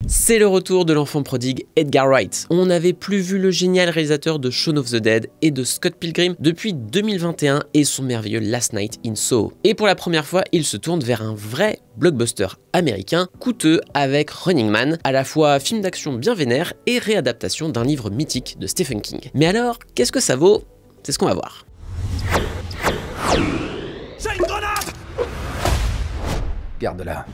C'est le retour de l'enfant prodigue Edgar Wright. On n'avait plus vu le génial réalisateur de Shaun of the Dead et de Scott Pilgrim depuis 2021 et son merveilleux Last Night in Soho. Et pour la première fois, il se tourne vers un vrai blockbuster américain coûteux avec Running Man, à la fois film d'action bien vénère et réadaptation d'un livre mythique de Stephen King. Mais alors, qu'est-ce que ça vaut? C'est ce qu'on va voir. C'est une grenade! Garde-la.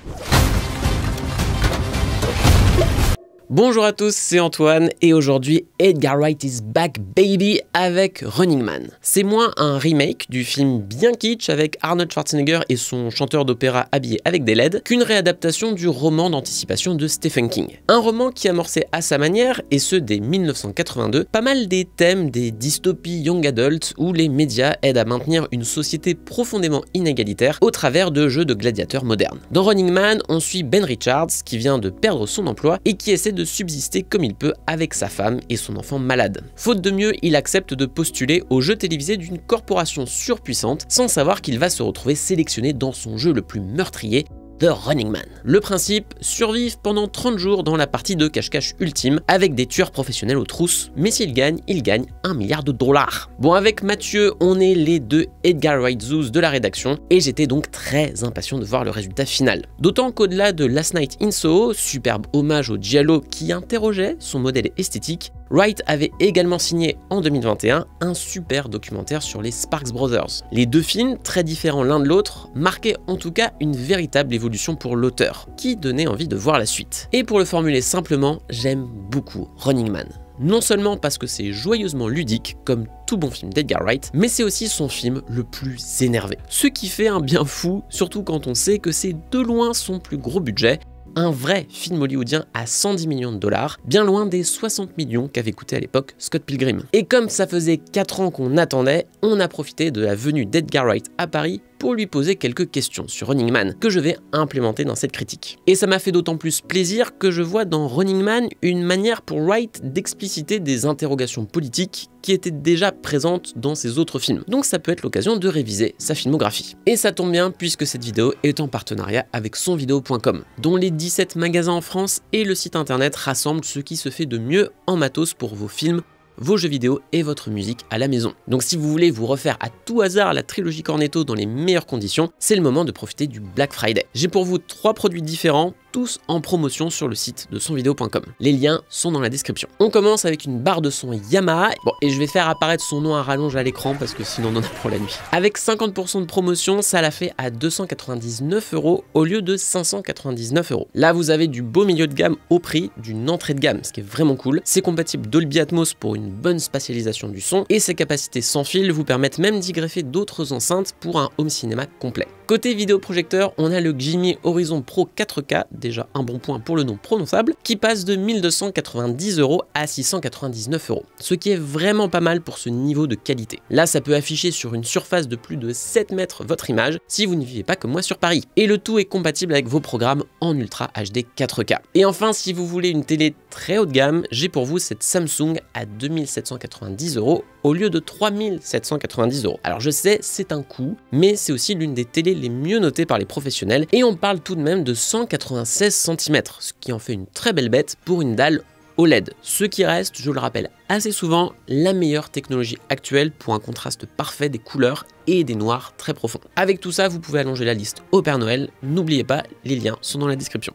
Bonjour à tous, c'est Antoine et aujourd'hui Edgar Wright is back baby avec Running Man. C'est moins un remake du film bien kitsch avec Arnold Schwarzenegger et son chanteur d'opéra habillé avec des LED qu'une réadaptation du roman d'anticipation de Stephen King. Un roman qui amorçait à sa manière, et ce dès 1982, pas mal des thèmes des dystopies young adult où les médias aident à maintenir une société profondément inégalitaire au travers de jeux de gladiateurs modernes. Dans Running Man, on suit Ben Richards qui vient de perdre son emploi et qui essaie de subsister comme il peut avec sa femme et son enfant malade. Faute de mieux, il accepte de postuler au jeu télévisé d'une corporation surpuissante sans savoir qu'il va se retrouver sélectionné dans son jeu le plus meurtrier, The Running Man. Le principe, survivre pendant 30 jours dans la partie de cache-cache ultime avec des tueurs professionnels aux trousses, mais s'il gagne, il gagne $1 milliard. Bon, avec Mathieu, on est les deux Edgar Wright Zoos de la rédaction et j'étais donc très impatient de voir le résultat final. D'autant qu'au-delà de Last Night in Soho, superbe hommage au giallo qui interrogeait son modèle esthétique, Wright avait également signé en 2021 un super documentaire sur les Sparks Brothers. Les deux films, très différents l'un de l'autre, marquaient en tout cas une véritable évolution pour l'auteur, qui donnait envie de voir la suite. Et pour le formuler simplement, j'aime beaucoup Running Man. Non seulement parce que c'est joyeusement ludique, comme tout bon film d'Edgar Wright, mais c'est aussi son film le plus énervé. Ce qui fait un bien fou, surtout quand on sait que c'est de loin son plus gros budget, un vrai film hollywoodien à 110 millions de dollars, bien loin des 60 millions qu'avait coûté à l'époque Scott Pilgrim. Et comme ça faisait 4 ans qu'on attendait, on a profité de la venue d'Edgar Wright à Paris pour lui poser quelques questions sur Running Man, que je vais implémenter dans cette critique. Et ça m'a fait d'autant plus plaisir que je vois dans Running Man une manière pour Wright d'expliciter des interrogations politiques qui étaient déjà présentes dans ses autres films. Donc ça peut être l'occasion de réviser sa filmographie. Et ça tombe bien puisque cette vidéo est en partenariat avec sonvideo.com, dont les 17 magasins en France et le site internet rassemblent ce qui se fait de mieux en matos pour vos films, vos jeux vidéo et votre musique à la maison. Donc si vous voulez vous refaire à tout hasard la trilogie Cornetto dans les meilleures conditions, c'est le moment de profiter du Black Friday. J'ai pour vous 3 produits différents, tous en promotion sur le site de sonvideo.com. Les liens sont dans la description. On commence avec une barre de son Yamaha. Bon, et je vais faire apparaître son nom à rallonge à l'écran parce que sinon on en a pour la nuit. Avec 50% de promotion, ça la fait à 299 € au lieu de 599 €. Là, vous avez du beau milieu de gamme au prix d'une entrée de gamme, ce qui est vraiment cool. C'est compatible Dolby Atmos pour une bonne spatialisation du son et ses capacités sans fil vous permettent même d'y greffer d'autres enceintes pour un home cinéma complet. Côté vidéoprojecteur, on a le Gimmy Horizon Pro 4K, déjà un bon point pour le nom prononçable, qui passe de 1290 € à 699 €, ce qui est vraiment pas mal pour ce niveau de qualité. Là, ça peut afficher sur une surface de plus de 7 mètres votre image si vous ne vivez pas comme moi sur Paris. Et le tout est compatible avec vos programmes en Ultra HD 4K. Et enfin, si vous voulez une télé très haut de gamme, j'ai pour vous cette Samsung à 2790 € au lieu de 3790 €. Alors je sais, c'est un coût, mais c'est aussi l'une des télés les mieux notées par les professionnels et on parle tout de même de 196 cm, ce qui en fait une très belle bête pour une dalle OLED. Ce qui reste, je le rappelle assez souvent, la meilleure technologie actuelle pour un contraste parfait des couleurs et des noirs très profonds. Avec tout ça, vous pouvez allonger la liste au Père Noël. N'oubliez pas, les liens sont dans la description.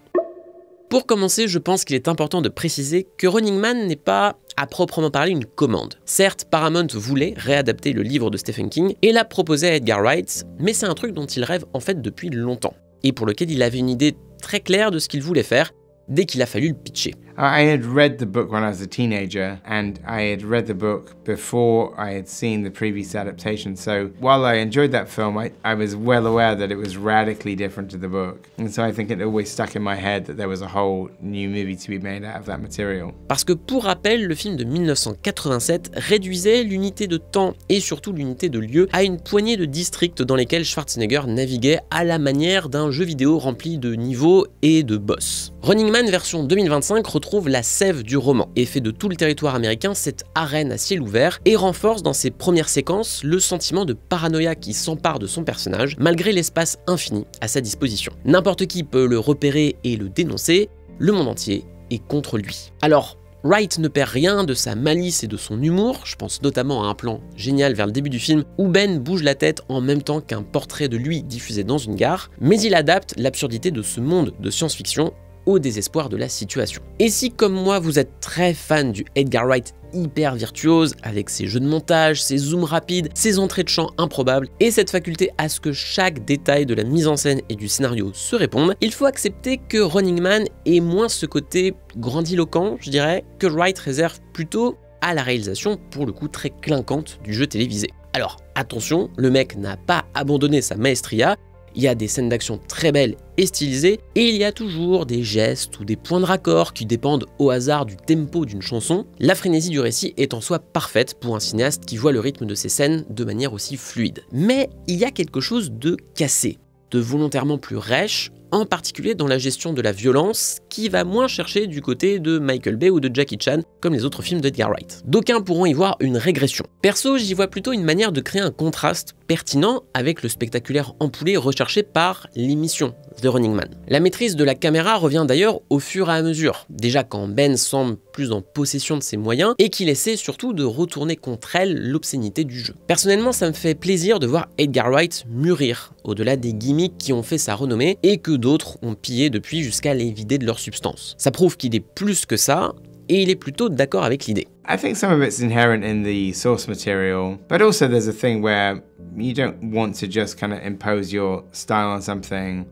Pour commencer, je pense qu'il est important de préciser que Running Man n'est pas, à proprement parler, une commande. Certes, Paramount voulait réadapter le livre de Stephen King et l'a proposé à Edgar Wright, mais c'est un truc dont il rêve en fait depuis longtemps, et pour lequel il avait une idée très claire de ce qu'il voulait faire dès qu'il a fallu le pitcher. I had read the book when I was a teenager, and I had read the book before I had seen the previous adaptation. So while I enjoyed that film, I was well aware that it was radically different to the book. And so I think it always stuck in my head that there was a whole new movie to be made out of that material. Parce que pour rappel, le film de 1987 réduisait l'unité de temps et surtout l'unité de lieu à une poignée de districts dans lesquels Schwarzenegger naviguait à la manière d'un jeu vidéo rempli de niveaux et de boss. Running Man version 2025 retrouve la sève du roman et fait de tout le territoire américain cette arène à ciel ouvert et renforce dans ses premières séquences le sentiment de paranoïa qui s'empare de son personnage malgré l'espace infini à sa disposition. N'importe qui peut le repérer et le dénoncer, le monde entier est contre lui. Alors, Wright ne perd rien de sa malice et de son humour, je pense notamment à un plan génial vers le début du film où Ben bouge la tête en même temps qu'un portrait de lui diffusé dans une gare, mais il adapte l'absurdité de ce monde de science-fiction au désespoir de la situation. Et si comme moi vous êtes très fan du Edgar Wright hyper virtuose, avec ses jeux de montage, ses zooms rapides, ses entrées de champ improbables et cette faculté à ce que chaque détail de la mise en scène et du scénario se réponde, il faut accepter que Running Man ait moins ce côté grandiloquent, je dirais, que Wright réserve plutôt à la réalisation pour le coup très clinquante du jeu télévisé. Alors attention, le mec n'a pas abandonné sa maestria. Il y a des scènes d'action très belles et stylisées, et il y a toujours des gestes ou des points de raccord qui dépendent au hasard du tempo d'une chanson. La frénésie du récit est en soi parfaite pour un cinéaste qui voit le rythme de ses scènes de manière aussi fluide. Mais il y a quelque chose de cassé, de volontairement plus rêche, en particulier dans la gestion de la violence, qui va moins chercher du côté de Michael Bay ou de Jackie Chan, comme les autres films d'Edgar Wright. D'aucuns pourront y voir une régression. Perso, j'y vois plutôt une manière de créer un contraste pertinent avec le spectaculaire ampoulé recherché par l'émission The Running Man. La maîtrise de la caméra revient d'ailleurs au fur et à mesure, déjà quand Ben semble plus en possession de ses moyens et qu'il essaie surtout de retourner contre elle l'obscénité du jeu. Personnellement, ça me fait plaisir de voir Edgar Wright mûrir, au-delà des gimmicks qui ont fait sa renommée et que d'autres ont pillé depuis jusqu'à les vider de leur substance. Ça prouve qu'il est plus que ça, et il est plutôt d'accord avec l'idée. I think some of it's inherent in the source material, but also there's a thing where you don't want to just kind of impose your style on something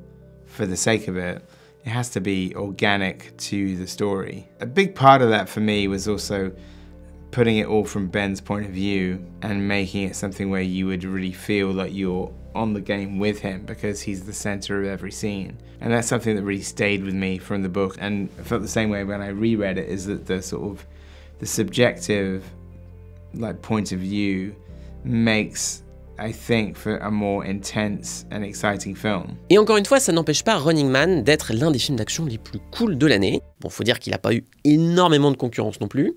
for the sake of it. It has to be organic to the story. A big part of that for me was also putting it all from Ben's point of view and making it something where you would really feel like you're on the game with him because he's the center of every scene. And that's something that really stayed with me from the book, and I felt the same way when I reread it, is that the sort of the subjective point of view makes, I think, for a more intense and exciting film. Et encore une fois, ça n'empêche pas Running Man d'être l'un des films d'action les plus cool de l'année. Bon, faut dire qu'il n'a pas eu énormément de concurrence non plus.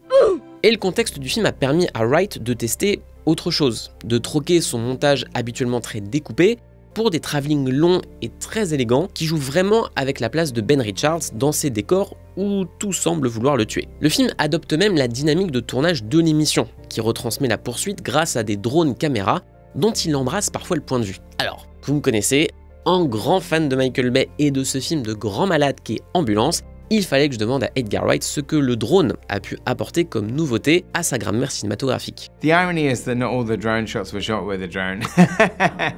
Et le contexte du film a permis à Wright de tester autre chose, de troquer son montage habituellement très découpé pour des travelling longs et très élégants qui jouent vraiment avec la place de Ben Richards dans ces décors où tout semble vouloir le tuer. Le film adopte même la dynamique de tournage de l'émission, qui retransmet la poursuite grâce à des drones caméras dont il embrasse parfois le point de vue. Alors, vous me connaissez, en grand fan de Michael Bay et de ce film de grand malade qui est Ambulance, il fallait que je demande à Edgar Wright ce que le drone a pu apporter comme nouveauté à sa grammaire cinématographique. The irony is that not all the drone shots were shot with a drone.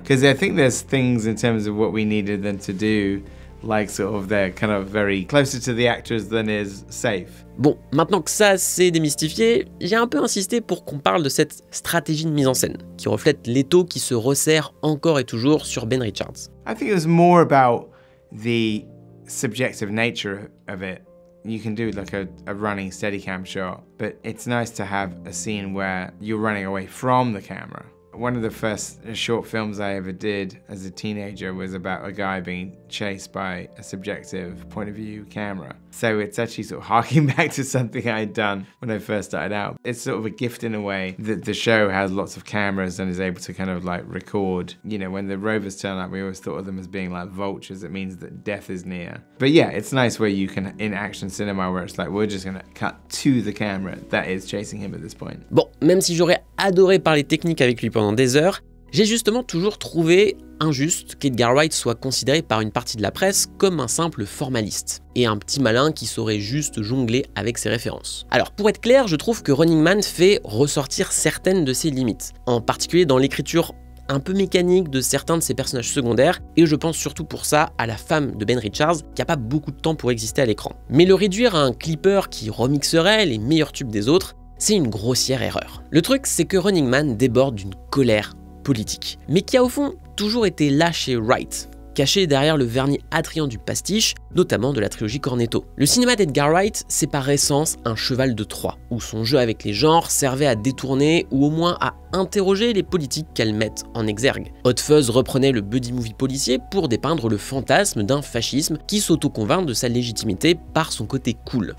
Because I think there's things in terms of what we needed them to do, like sort of they're kind of very closer to the actors than is safe. Bon, maintenant que ça c'est démystifié, j'ai un peu insisté pour qu'on parle de cette stratégie de mise en scène, qui reflète l'étau qui se resserre encore et toujours sur Ben Richards. I think it was more about the subjective nature of it. You can do like a running Steadicam shot, but it's nice to have a scene where you're running away from the camera. One of the first short films I ever did as a teenager was about a guy being chased by a subjective point of view camera. So it's actually sort of harking back to something I had done when I first started out. It's sort of a gift in a way that the show has lots of cameras and is able to kind of like record. You know, when the rovers turn up, we always thought of them as being like vultures. It means that death is near. But yeah, it's nice where you can, in action cinema, where it's like, we're just gonna cut to the camera that is chasing him at this point. Bon, même si j'aurais adoré parler technique avec lui pendant des heures, j'ai justement toujours trouvé injuste qu'Edgar Wright soit considéré par une partie de la presse comme un simple formaliste, et un petit malin qui saurait juste jongler avec ses références. Alors pour être clair, je trouve que Running Man fait ressortir certaines de ses limites, en particulier dans l'écriture un peu mécanique de certains de ses personnages secondaires, et je pense surtout pour ça à la femme de Ben Richards, qui n'a pas beaucoup de temps pour exister à l'écran. Mais le réduire à un clipper qui remixerait les meilleurs tubes des autres, c'est une grossière erreur. Le truc, c'est que Running Man déborde d'une colère politique, mais qui a au fond toujours été là chez Wright, caché derrière le vernis attrayant du pastiche, notamment de la trilogie Cornetto. Le cinéma d'Edgar Wright, c'est par essence un cheval de Troie, où son jeu avec les genres servait à détourner ou au moins à interroger les politiques qu'elles mettent en exergue. Hot Fuzz reprenait le buddy movie policier pour dépeindre le fantasme d'un fascisme qui s'auto-convainc de sa légitimité par son côté cool.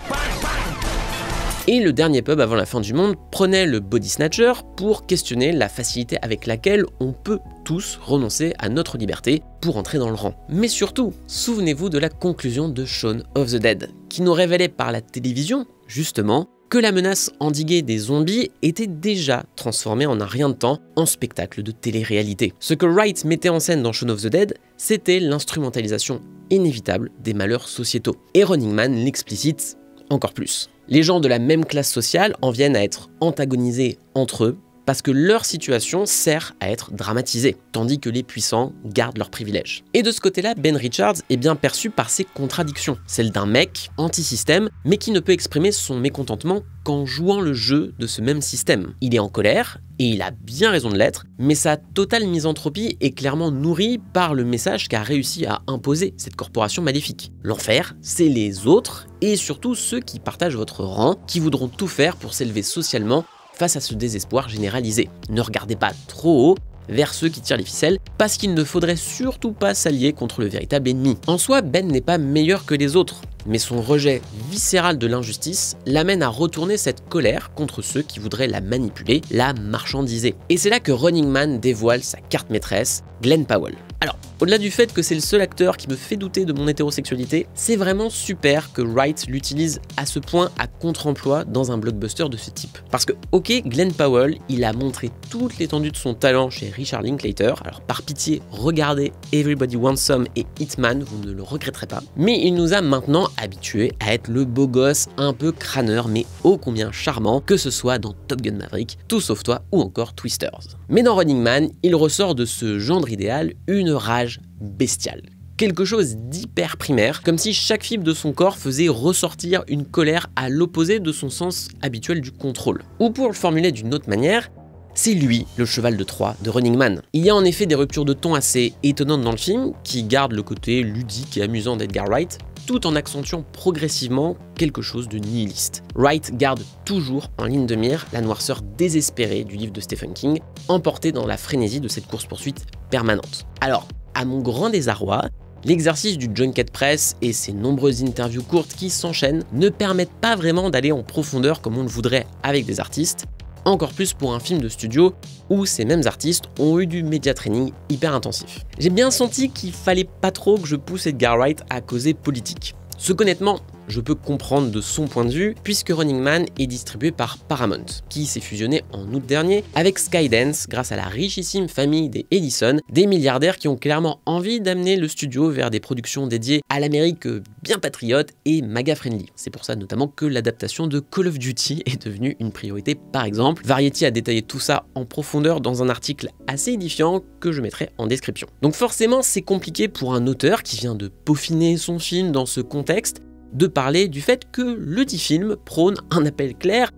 Et le dernier pub avant la fin du monde prenait le Body Snatcher pour questionner la facilité avec laquelle on peut tous renoncer à notre liberté pour entrer dans le rang. Mais surtout, souvenez-vous de la conclusion de Shaun of the Dead, qui nous révélait par la télévision, justement, que la menace endiguée des zombies était déjà transformée en un rien de temps en spectacle de télé-réalité. Ce que Wright mettait en scène dans Shaun of the Dead, c'était l'instrumentalisation inévitable des malheurs sociétaux. Et Running Man l'explicite encore plus. Les gens de la même classe sociale en viennent à être antagonisés entre eux parce que leur situation sert à être dramatisée, tandis que les puissants gardent leurs privilèges. Et de ce côté-là, Ben Richards est bien perçu par ses contradictions, celle d'un mec anti-système, mais qui ne peut exprimer son mécontentement qu'en jouant le jeu de ce même système. Il est en colère, et il a bien raison de l'être, mais sa totale misanthropie est clairement nourrie par le message qu'a réussi à imposer cette corporation maléfique. L'enfer, c'est les autres, et surtout ceux qui partagent votre rang, qui voudront tout faire pour s'élever socialement face à ce désespoir généralisé. Ne regardez pas trop haut vers ceux qui tirent les ficelles, parce qu'il ne faudrait surtout pas s'allier contre le véritable ennemi. En soi, Ben n'est pas meilleur que les autres, mais son rejet viscéral de l'injustice l'amène à retourner cette colère contre ceux qui voudraient la manipuler, la marchandiser. Et c'est là que Running Man dévoile sa carte maîtresse, Glen Powell. Alors, au-delà du fait que c'est le seul acteur qui me fait douter de mon hétérosexualité, c'est vraiment super que Wright l'utilise à ce point à contre-emploi dans un blockbuster de ce type. Parce que, ok, Glen Powell, il a montré toute l'étendue de son talent chez Richard Linklater, alors par pitié, regardez Everybody Wants Some et Hitman, vous ne le regretterez pas. Mais il nous a maintenant habitués à être le beau gosse un peu crâneur, mais ô combien charmant, que ce soit dans Top Gun Maverick, Tout Sauf Toi ou encore Twisters. Mais dans Running Man, il ressort de ce genre idéal une rage bestiale. Quelque chose d'hyper primaire, comme si chaque fibre de son corps faisait ressortir une colère à l'opposé de son sens habituel du contrôle. Ou pour le formuler d'une autre manière, c'est lui le cheval de Troie de Running Man. Il y a en effet des ruptures de ton assez étonnantes dans le film, qui gardent le côté ludique et amusant d'Edgar Wright, tout en accentuant progressivement quelque chose de nihiliste. Wright garde toujours en ligne de mire la noirceur désespérée du livre de Stephen King, emporté dans la frénésie de cette course-poursuite permanente. Alors, à mon grand désarroi, l'exercice du junket press et ses nombreuses interviews courtes qui s'enchaînent ne permettent pas vraiment d'aller en profondeur comme on le voudrait avec des artistes, encore plus pour un film de studio où ces mêmes artistes ont eu du media training hyper intensif. J'ai bien senti qu'il fallait pas trop que je pousse Edgar Wright à causer politique. Ce qu'honnêtement, je peux comprendre de son point de vue, puisque Running Man est distribué par Paramount, qui s'est fusionné en août dernier avec Skydance grâce à la richissime famille des Edison, des milliardaires qui ont clairement envie d'amener le studio vers des productions dédiées à l'Amérique bien patriote et MAGA-friendly. C'est pour ça notamment que l'adaptation de Call of Duty est devenue une priorité par exemple. Variety a détaillé tout ça en profondeur dans un article assez édifiant que je mettrai en description. Donc forcément c'est compliqué pour un auteur qui vient de peaufiner son film dans ce contexte, de parler du fait que le dit film prône un appel clair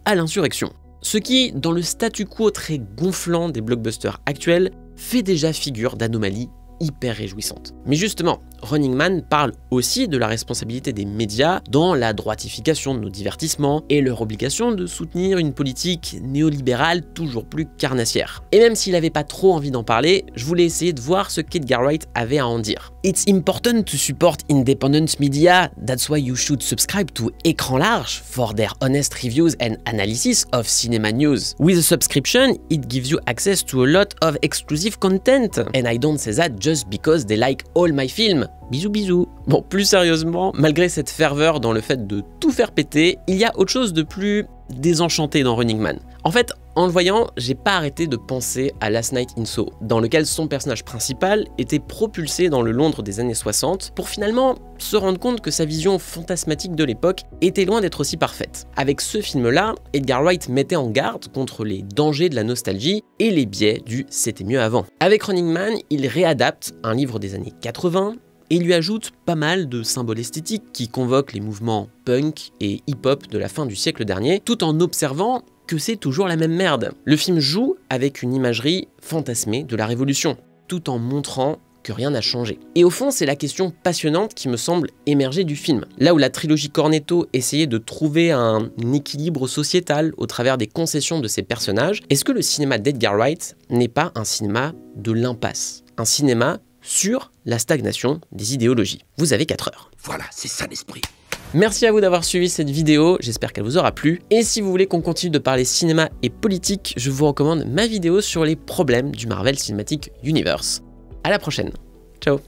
à l'insurrection. Ce qui, dans le statu quo très gonflant des blockbusters actuels, fait déjà figure d'anomalie hyper réjouissante. Mais justement, Running Man parle aussi de la responsabilité des médias dans la droitification de nos divertissements et leur obligation de soutenir une politique néolibérale toujours plus carnassière. Et même s'il n'avait pas trop envie d'en parler, je voulais essayer de voir ce qu'Edgar Wright avait à en dire. It's important to support independent media, that's why you should subscribe to Écran Large for their honest reviews and analysis of cinema news. With a subscription, it gives you access to a lot of exclusive content. And I don't say that just because they like all my films. Bisous bisous. Bon, plus sérieusement, malgré cette ferveur dans le fait de tout faire péter, il y a autre chose de plus désenchanté dans Running Man. En fait, en le voyant, j'ai pas arrêté de penser à Last Night in Soho, dans lequel son personnage principal était propulsé dans le Londres des années 60 pour finalement se rendre compte que sa vision fantasmatique de l'époque était loin d'être aussi parfaite. Avec ce film-là, Edgar Wright mettait en garde contre les dangers de la nostalgie et les biais du « c'était mieux avant ». Avec Running Man, il réadapte un livre des années 80, et lui ajoute pas mal de symboles esthétiques qui convoquent les mouvements punk et hip-hop de la fin du siècle dernier, tout en observant que c'est toujours la même merde. Le film joue avec une imagerie fantasmée de la Révolution, tout en montrant que rien n'a changé. Et au fond, c'est la question passionnante qui me semble émerger du film. Là où la trilogie Cornetto essayait de trouver un équilibre sociétal au travers des concessions de ses personnages, est-ce que le cinéma d'Edgar Wright n'est pas un cinéma de l'impasse? Un cinéma sur la stagnation des idéologies. Vous avez 4 heures. Voilà, c'est ça l'esprit. Merci à vous d'avoir suivi cette vidéo, j'espère qu'elle vous aura plu. Et si vous voulez qu'on continue de parler cinéma et politique, je vous recommande ma vidéo sur les problèmes du Marvel Cinematic Universe. À la prochaine, ciao.